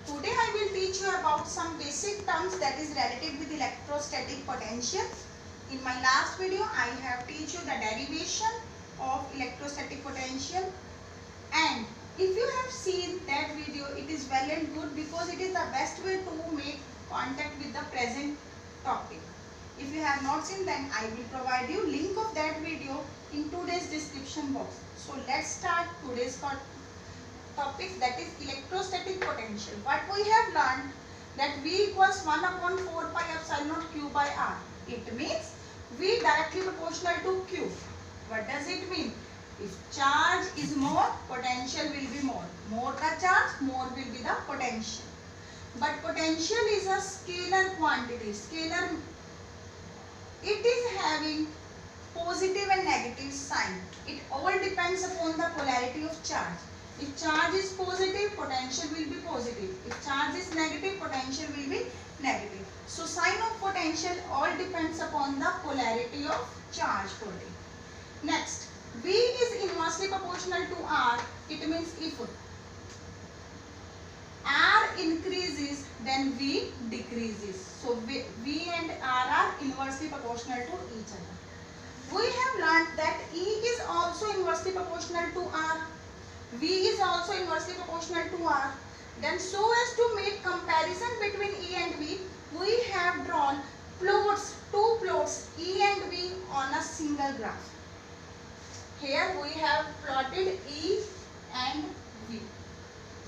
Today I will teach you about some basic terms that is related with electrostatic potential. In my last video I have teach you the derivation of electrostatic potential, and if you have seen that video, it is well and good because it is the best way to make contact with the present topic. If you have not seen, then I will provide you link of that video in today's description box. So let's start today's topic, that is electrostatic potential. What we have learned, that V equals 1 upon 4 pi epsilon naught Q by R. It means V directly proportional to Q. What does it mean? If charge is more, potential will be more. More the charge, more will be the potential. But potential is a scalar quantity. Scalar, it is having positive and negative sign. It all depends upon the polarity of charge. If charge is positive, potential will be positive. If charge is negative, potential will be negative. So sign of potential all depends upon the polarity of charge body. Next, V is inversely proportional to R. It means if R increases, then V decreases. So V and R are inversely proportional to each other. We have learnt that E is also inversely proportional to R. V is also inversely proportional to R. Then so as to make comparison between E and V, we have drawn plots, two plots E and V on a single graph. Here we have plotted E and V,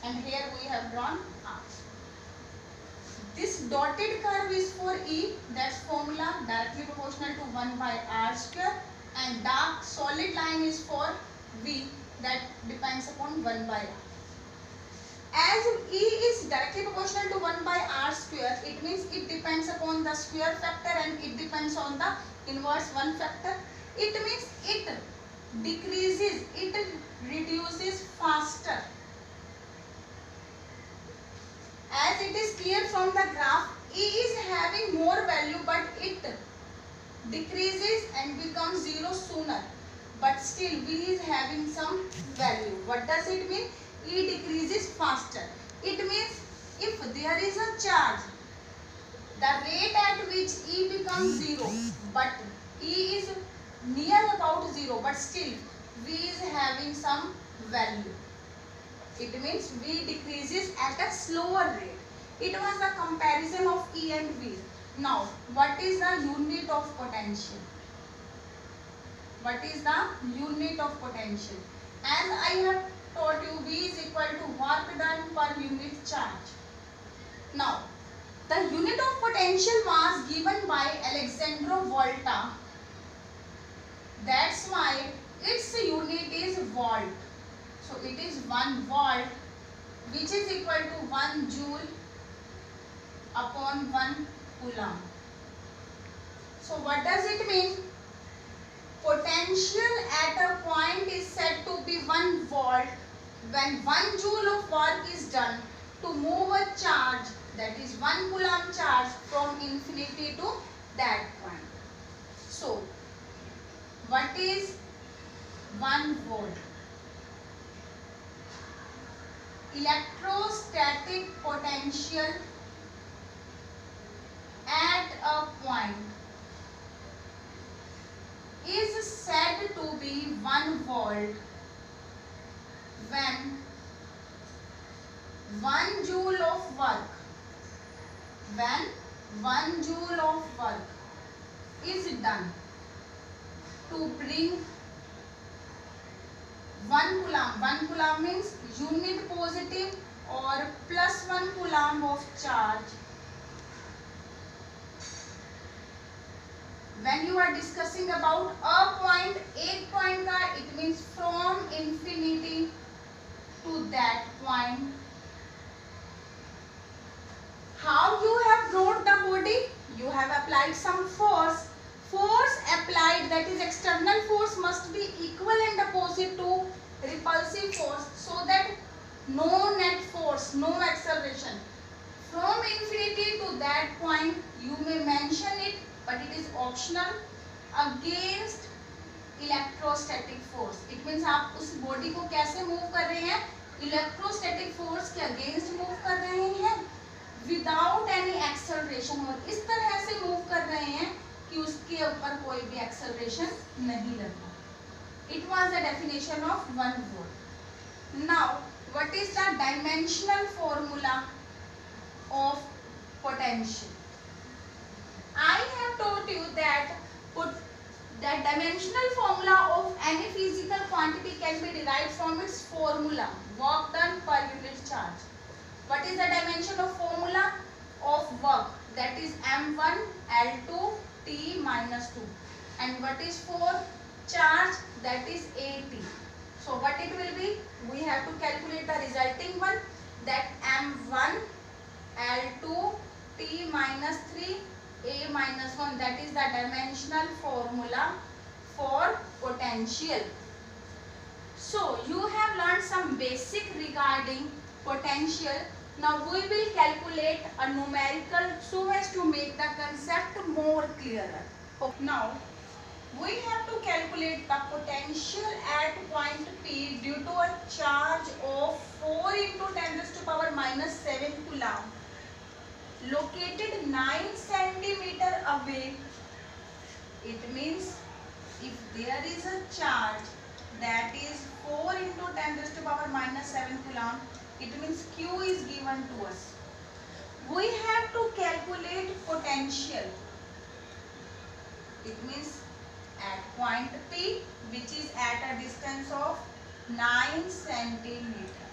and here we have drawn R. This dotted curve is for E, that's formula directly proportional to 1 by R square, and dark solid line is for V, that depends upon 1 by R. As E is directly proportional to 1 by R square, it means it depends upon the square factor and it depends on the inverse 1 factor. It means it decreases, it reduces faster. As it is clear from the graph, E is having more value but it decreases and becomes 0 sooner. But still V is having some value. What does it mean? E decreases faster. It means if there is a charge, the rate at which E becomes 0, but E is near about 0, but still V is having some value. It means V decreases at a slower rate. It was the comparison of E and V. Now, what is the unit of potential? What is the unit of potential? As I have taught you, V is equal to work done per unit charge. Now, the unit of potential was given by Alessandro Volta. That's why its unit is volt. So it is 1 volt, which is equal to 1 joule upon 1 coulomb. So what does it mean? Potential at a point is said to be 1 volt when 1 joule of work is done to move a charge, that is 1 coulomb charge, from infinity to that point. So what is 1 volt? Electrostatic potential at a point is said to be 1 volt when 1 joule of work, is done to bring 1 coulomb. 1 coulomb means unit positive or plus 1 coulomb of charge. When you are discussing about a point, एक point का, it means from infinity to that point. How you have brought the body? You have applied some force. Force applied, that is external force, must be equal and opposite to repulsive force, so that no net force, no acceleration. From infinity to that point, you may mention it, but it is optional, against electrostatic force. It means आप उस body को कैसे move कर रहे हैं, electrostatic force के against move कर रहे हैं विदाउट एनी एक्सेलरेशन, और इस तरह से मूव कर रहे हैं कि उसके ऊपर कोई भी एक्सेलरेशन नहीं लगा. It was the definition of one volt. Now, what is the dimensional formula of potential? I have told you that the dimensional formula of any physical quantity can be derived from its formula, work done per unit charge. What is the dimension of formula of work? That is m1 L2 T minus 2. And what is for charge? That is AT. So what it will be? We have to calculate the resulting one, that m1 L2 T minus 3 A minus 1. That is the dimensional formula for potential. So you have learned some basic regarding potential. Now we will calculate a numerical so as to make the concept more clearer. Now we have to calculate the potential at point P due to a charge of 4 into 10 raised to power minus 7 coulomb located 9 centimeter away. It means if there is a charge that is 4 into 10 raised to power minus 7 coulomb, it means Q is given to us. We have to calculate potential. It means at point P, which is at a distance of 9 centimeter.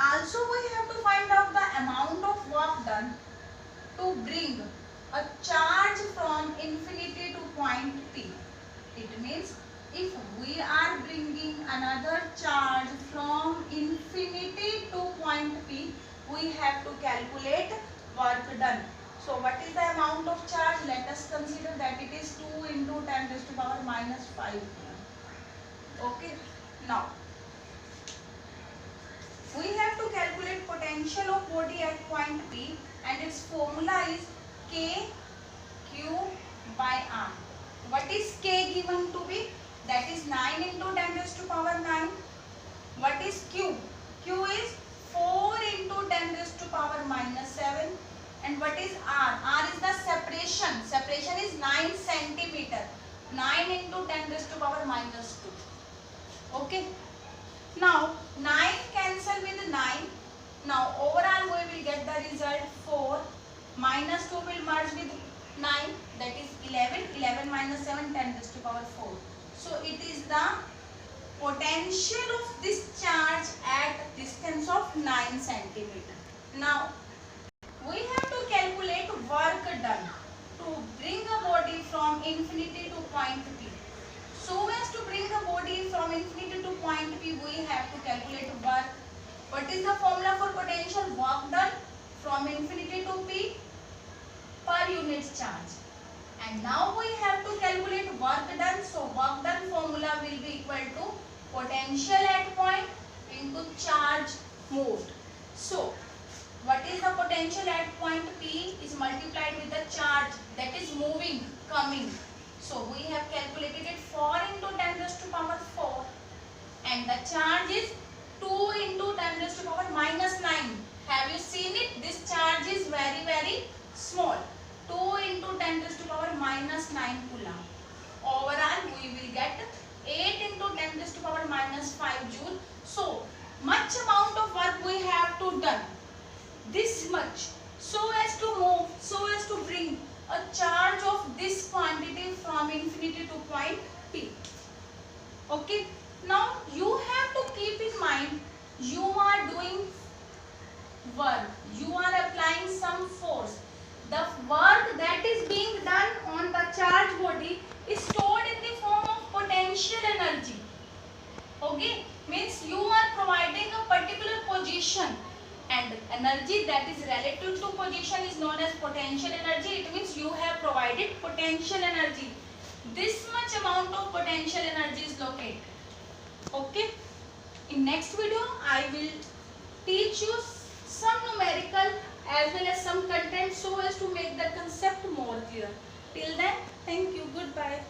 Also we have to find out the amount of work done to bring a charge from infinity to point P. It means if we are bringing another charge from infinity to point P, we have to calculate work done. So what is the amount of charge? Let us consider that it is 2 into 10 raised to power minus 5. Okay. Now we have to calculate potential of body at point P, and its formula is K Q by R. What is K given to be? That is 9 into 10 raised to power 9. What is Q? Q is 4 into 10 raised to power minus 7. And what is R? R is the separation. Separation is 9 centimeter. 9 into 10 raised to power minus 2. Okay. Now 9 cancel with 9. Now overall we will get the result 4. Minus 2 will merge with 9. That is 11. 11 minus 7, 10 raised to power 4. So it is the potential of this charge at distance of 9 centimeter. Now we have to calculate work done to bring a body from infinity to point P. So as to bring a body from infinity to point P, we have to calculate work. What is the formula for potential? Work done from infinity to P per unit charge. And now we have to calculate work done. So work done formula will be equal to potential at point into charge moved. So what is the potential at point P is multiplied with the charge that is moving, coming. So we have calculated it 4 into 10 raised to power 4, and the charge is 2 into 10 raised to power minus 9. Have you seen it? This charge is very, very small. 2 into 10 raised to power minus 9 coulomb. Overall we will get 8 into 10 raised to power minus 5 joule. So much amount of work we have to done. This much, so as to move, so as to bring a charge of this quantity from infinity to point P. Okay. Now you have to keep in mind, you are doing work, you are applying some force. The work that is being done on the charge body is stored in the form of potential energy. Okay, means you are providing a particular position, and energy that is relative to position is known as potential energy. It means you have provided potential energy. This much amount of potential energy is located. Okay. In next video I will teach you some numerical as well as some content so as to make the concept more clear. Till then, thank you. Goodbye.